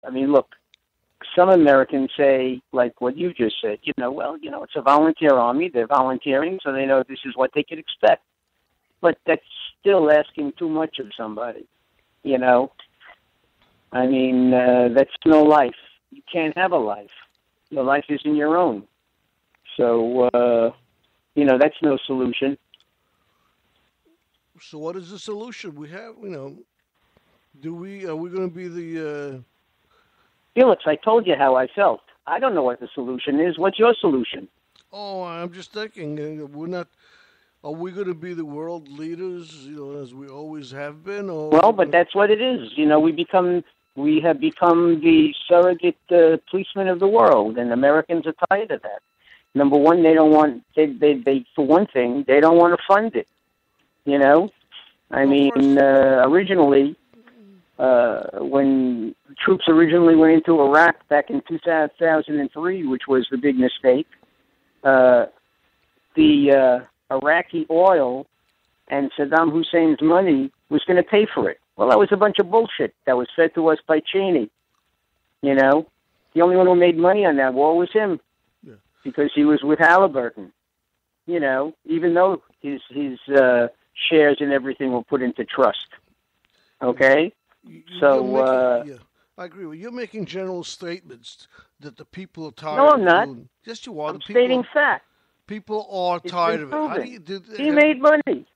I mean, look, some Americans say, like what you just said, it's a volunteer army. They're volunteering, so they know this is what they can expect. But that's still asking too much of somebody, I mean, that's no life. You can't have a life. Your life isn't your own. So, that's no solution. So what is the solution? We have, are we going to be the... Felix, I told you how I felt. I don't know what the solution is. What's your solution? Oh, I'm just thinking, are we going to be the world leaders, as we always have been? Or well, but that's what it is. We have become the surrogate policemen of the world, and Americans are tired of that. Number one, they don't want, they for one thing, they don't want to fund it. Originally, when troops originally went into Iraq back in 2003, which was the big mistake, the Iraqi oil and Saddam Hussein's money was going to pay for it. Well, that was a bunch of bullshit that was fed to us by Cheney. The only one who made money on that war was him, because he was with Halliburton. Even though his shares and everything were put into trust. Okay? I agree with you. You're making general statements that the people are tired No, of. I'm not. Yes, you are. I'm stating fact. People are tired of it. How do you, he made money.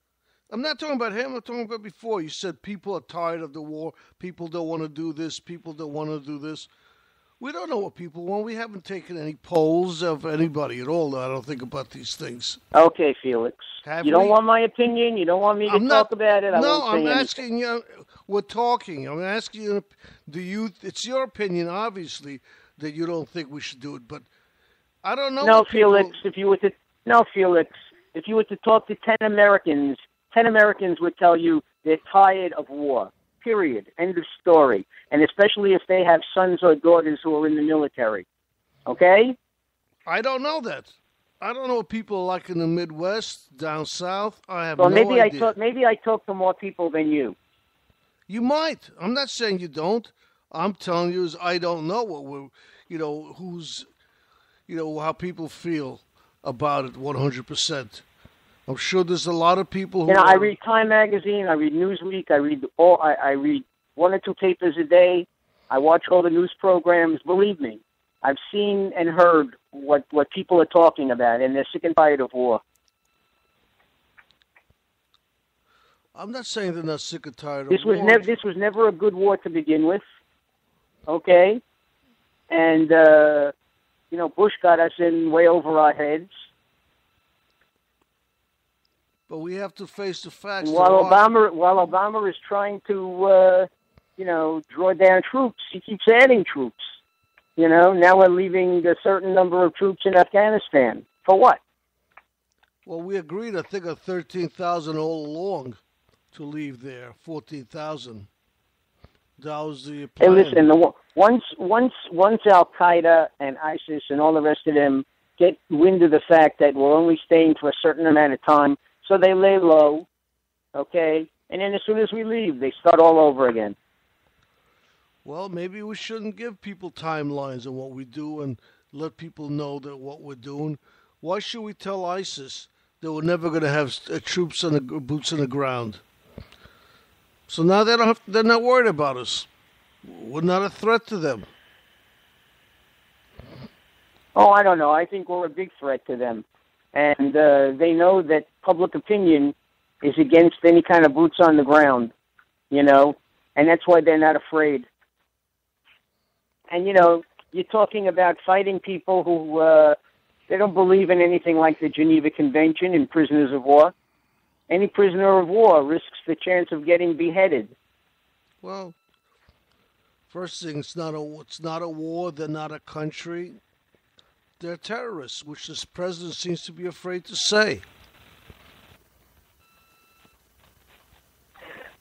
I'm not talking about him. I'm talking about before. You said people are tired of the war. People don't want to do this. People don't want to do this. We don't know what people want. We haven't taken any polls of anybody at all, I don't think, about these things. Okay, Felix. You don't want my opinion? You don't want me to talk about it? I'm asking you. We're talking. I'm asking you, it's your opinion, obviously, that you don't think we should do it, but I don't know. No, Felix, if you were to talk to 10 Americans would tell you they're tired of war. Period. End of story. And especially if they have sons or daughters who are in the military. Okay? I don't know that. I don't know what people are like in the Midwest, down south. I have no idea. Maybe I talk to more people than you. You might. I'm not saying you don't. I'm telling you is I don't know what how people feel about it 100%. I'm sure there's a lot of people who. I read Time magazine. I read Newsweek. I read 1 or 2 papers a day. I watch all the news programs. Believe me, I've seen and heard what people are talking about, and they're sick and tired of war. I'm not saying they're not sick and tired of war. This was never a good war to begin with. Okay, and Bush got us in way over our heads. But we have to face the facts. And while Obama is trying to, draw down troops, he keeps adding troops. Now we're leaving a certain number of troops in Afghanistan. For what? Well, we agreed, I think, 13,000 all along to leave there. 14,000. That was the plan. Hey, listen. Once Al Qaeda and ISIS and all the rest of them get wind of the fact that we're only staying for a certain amount of time. So they lay low, okay? And then as soon as we leave, they start all over again. Well, maybe we shouldn't give people timelines on what we do and let people know that what we're doing. Why should we tell ISIS that we're never going to have troops and boots on the ground? So now they're not worried about us. We're not a threat to them. Oh, I don't know. I think we're a big threat to them. And they know that public opinion is against any kind of boots on the ground, and that's why they're not afraid. And, you're talking about fighting people who they don't believe in anything like the Geneva Convention and prisoners of war. Any prisoner of war risks the chance of getting beheaded. Well, first thing, it's not a war. They're not a country. They're terrorists, which this president seems to be afraid to say.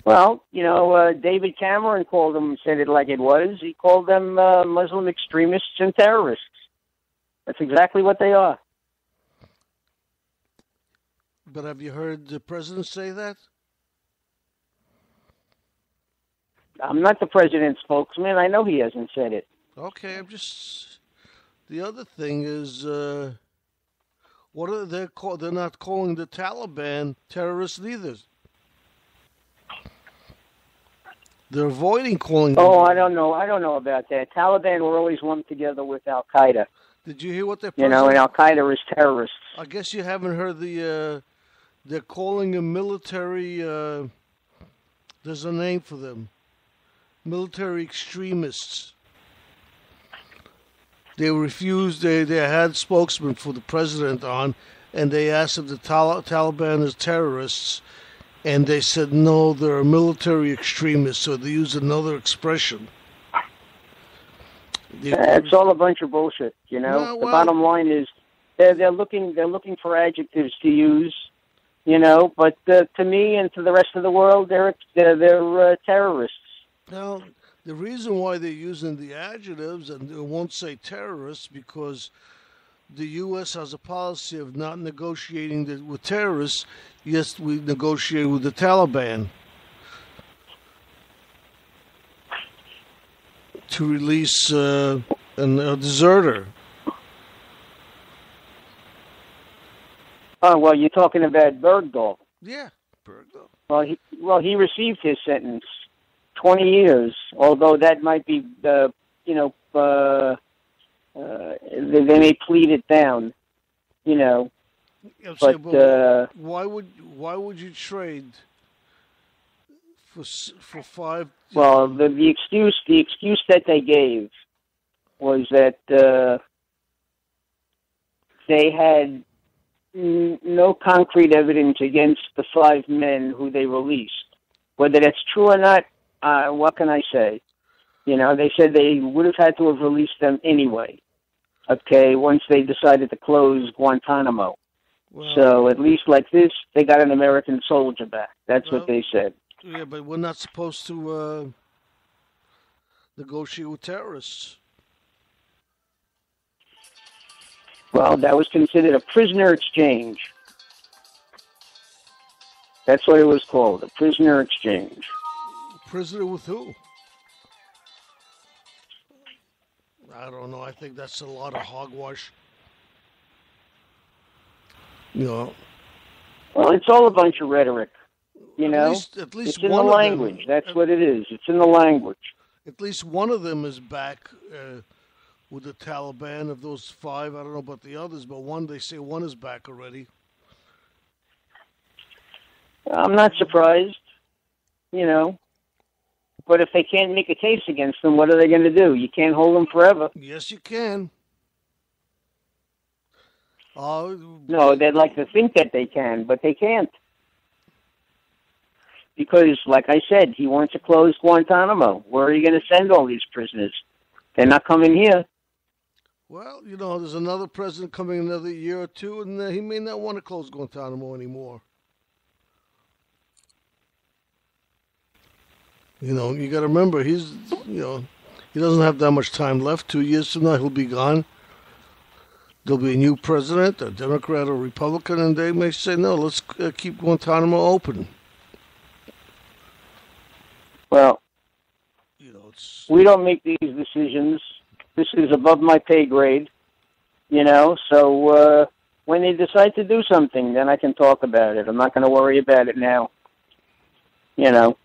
Well, David Cameron said it like it was. He called them Muslim extremists and terrorists. That's exactly what they are. But have you heard the president say that? I'm not the president's spokesman. I know he hasn't said it. Okay, I'm just. The other thing is, what are they called? They're not calling the Taliban terrorists either. They're avoiding calling them. Oh, I don't know. I don't know about that. Taliban were always lumped together with Al Qaeda. Did you hear what they're? And Al Qaeda is terrorists. I guess you haven't heard the. They're calling them military. There's a name for them. Military extremists. They refused. They had spokesman for the president on, and they asked if the Taliban is terrorists, and they said no, they're military extremists. So they used another expression. It's all a bunch of bullshit. You know, No, the bottom line is they're looking for adjectives to use. You know, but to me and to the rest of the world, they're terrorists. Now, the reason why they're using the adjectives and they won't say terrorists because the U.S. has a policy of not negotiating with terrorists. Yes, we negotiate with the Taliban to release a deserter. Oh, well, you're talking about Bergdahl. Yeah, Bergdahl. Well, he received his sentence, 20 years. Although that might be, they may plead it down, you know. But why would you trade for 5? Well, the excuse that they gave was that they had no concrete evidence against the 5 men who they released. Whether that's true or not, what can I say? You know, they said they would have had to have released them anyway. Okay, once they decided to close Guantanamo. Well, so at least like this, they got an American soldier back. That's what they said. Yeah, but we're not supposed to negotiate with terrorists. Well, that was considered a prisoner exchange. That's what it was called, a prisoner exchange. Prisoner with who? I don't know. I think that's a lot of hogwash. You know. Well, it's all a bunch of rhetoric. You know, at least it's in the language. That's what it is. It's in the language. At least one of them is back with the Taliban. Of those 5, I don't know about the others, but they say one is back already. I'm not surprised, you know. But if they can't make a case against them, what are they going to do? You can't hold them forever. Yes, you can. No, they'd like to think that they can, but they can't. Because, like I said, he wants to close Guantanamo. Where are you going to send all these prisoners? They're not coming here. Well, you know, there's another president coming another year or two, and he may not want to close Guantanamo anymore. You know, you got to remember, he doesn't have that much time left. 2 years from now, he'll be gone. There'll be a new president, a Democrat or Republican, and they may say, no, let's keep Guantanamo open. Well, we don't make these decisions. This is above my pay grade, you know, so when they decide to do something, then I can talk about it. I'm not going to worry about it now, you know.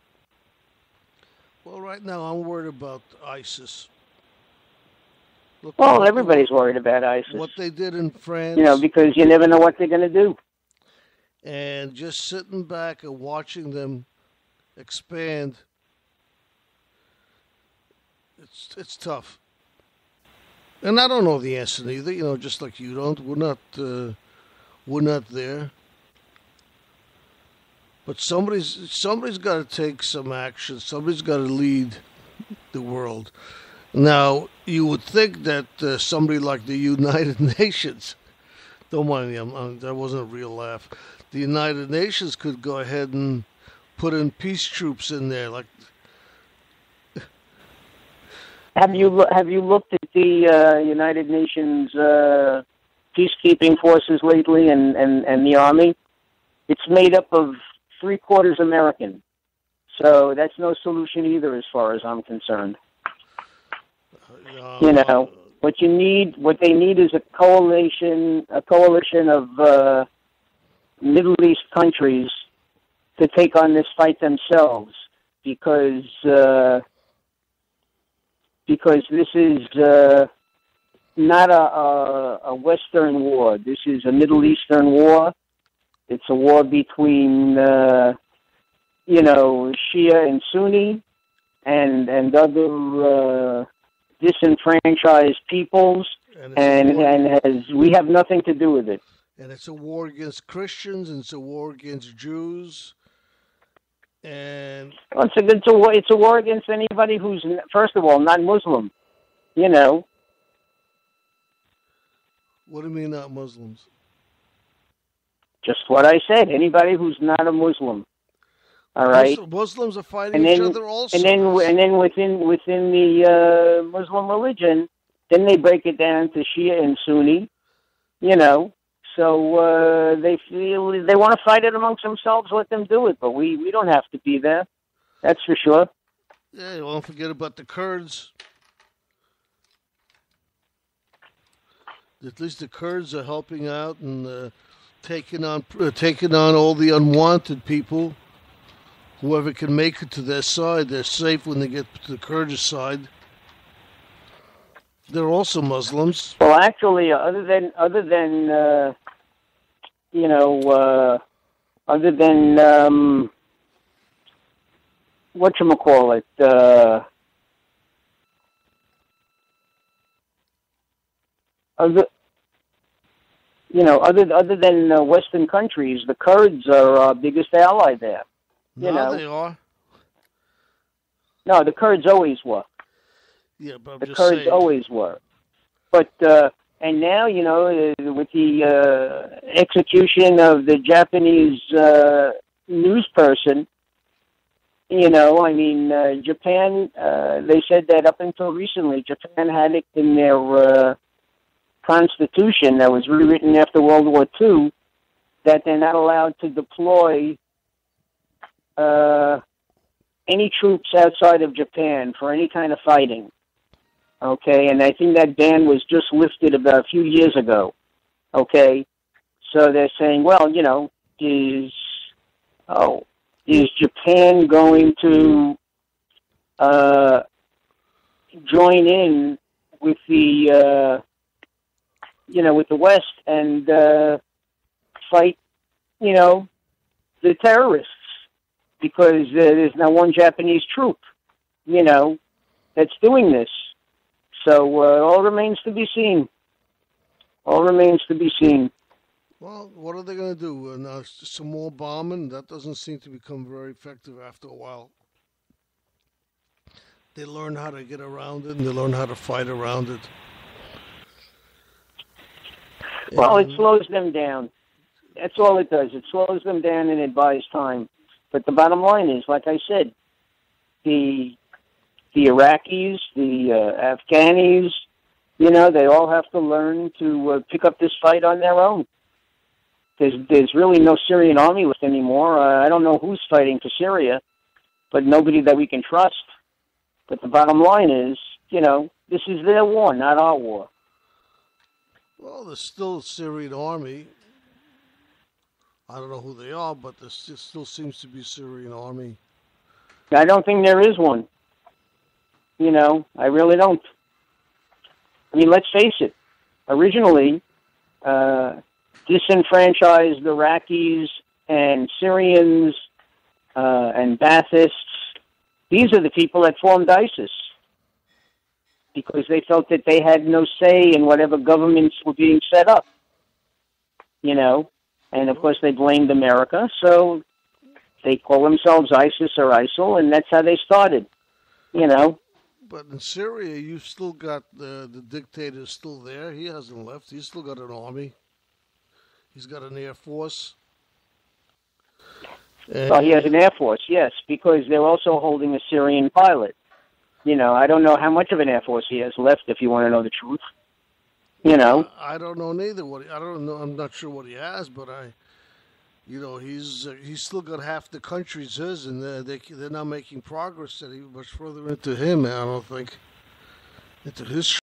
Well, right now I'm worried about ISIS. Look, well, everybody's worried about ISIS. What they did in France. You know, because you never know what they're going to do. And just sitting back and watching them expand, it's tough. And I don't know the answer either, you know, just like you don't. We're not there. But somebody's got to take some action. Somebody's got to lead the world. Now, you would think that somebody like the United Nations, don't mind me, that wasn't a real laugh. The United Nations could go ahead and put in peace troops in there. Like, have you looked at the United Nations peacekeeping forces lately and the Army? It's made up of 3/4 American. So that's no solution either, as far as I'm concerned. Uh, You know, what they need is a coalition of Middle East countries to take on this fight themselves, because this is not a Western war. This is a Middle Eastern war. It's a war between Shia and Sunni and other disenfranchised peoples, and we have nothing to do with it. And it's a war against Christians, and it's a war against Jews, and it's a war against anybody who's, first of all, not Muslim. You know. What do you mean, not Muslims? Just what I said. Anybody who's not a Muslim. All right. Muslims are fighting each other also. And then within the Muslim religion, then they break it down to Shia and Sunni. You know. So they feel they want to fight it amongst themselves. Let them do it. But we don't have to be there. That's for sure. Yeah, don't forget about the Kurds. At least the Kurds are helping out and taking on all the unwanted people. Whoever can make it to their side, they're safe when they get to the Kurdish side. They're also Muslims. Well, actually, other than whatchamacallit, other than Western countries, the Kurds are our biggest ally there. They are. No, the Kurds always were. Yeah, but the Kurds always were. But and now, with the execution of the Japanese news person, Japan. They said that up until recently, Japan had it in their constitution that was rewritten after World War II that they're not allowed to deploy any troops outside of Japan for any kind of fighting. Okay, and I think that ban was just lifted about a few years ago. Okay, so they're saying, well, is Japan going to join in with the with the West and fight, the terrorists? Because there's now one Japanese troop, that's doing this. So all remains to be seen. Well, what are they going to do? Some more bombing? That doesn't seem to become very effective after a while. They learn how to get around it, and they learn how to fight around it. Well, it slows them down. That's all it does. It slows them down and it buys time. But the bottom line is, like I said, the Iraqis, the Afghanis, they all have to learn to pick up this fight on their own. There's really no Syrian army left anymore. I don't know who's fighting for Syria, but nobody that we can trust. But the bottom line is, this is their war, not our war. Well, there's still a Syrian army. I don't know who they are, but there still seems to be a Syrian army. I don't think there is one. I really don't. I mean, let's face it. Originally, disenfranchised Iraqis and Syrians and Baathists, these are the people that formed ISIS because they felt that they had no say in whatever governments were being set up. And of course they blamed America, so they call themselves ISIS or ISIL, and that's how they started. But in Syria, you've still got the dictator still there. He hasn't left. He's still got an army. He's got an air force. Well, he has an air force, yes, because they're also holding a Syrian pilot. I don't know how much of an air force he has left, if you want to know the truth. I don't know neither. I don't know. I'm not sure what he has, but He's still got half the country's his, and they're not making progress any much further into him. I don't think into his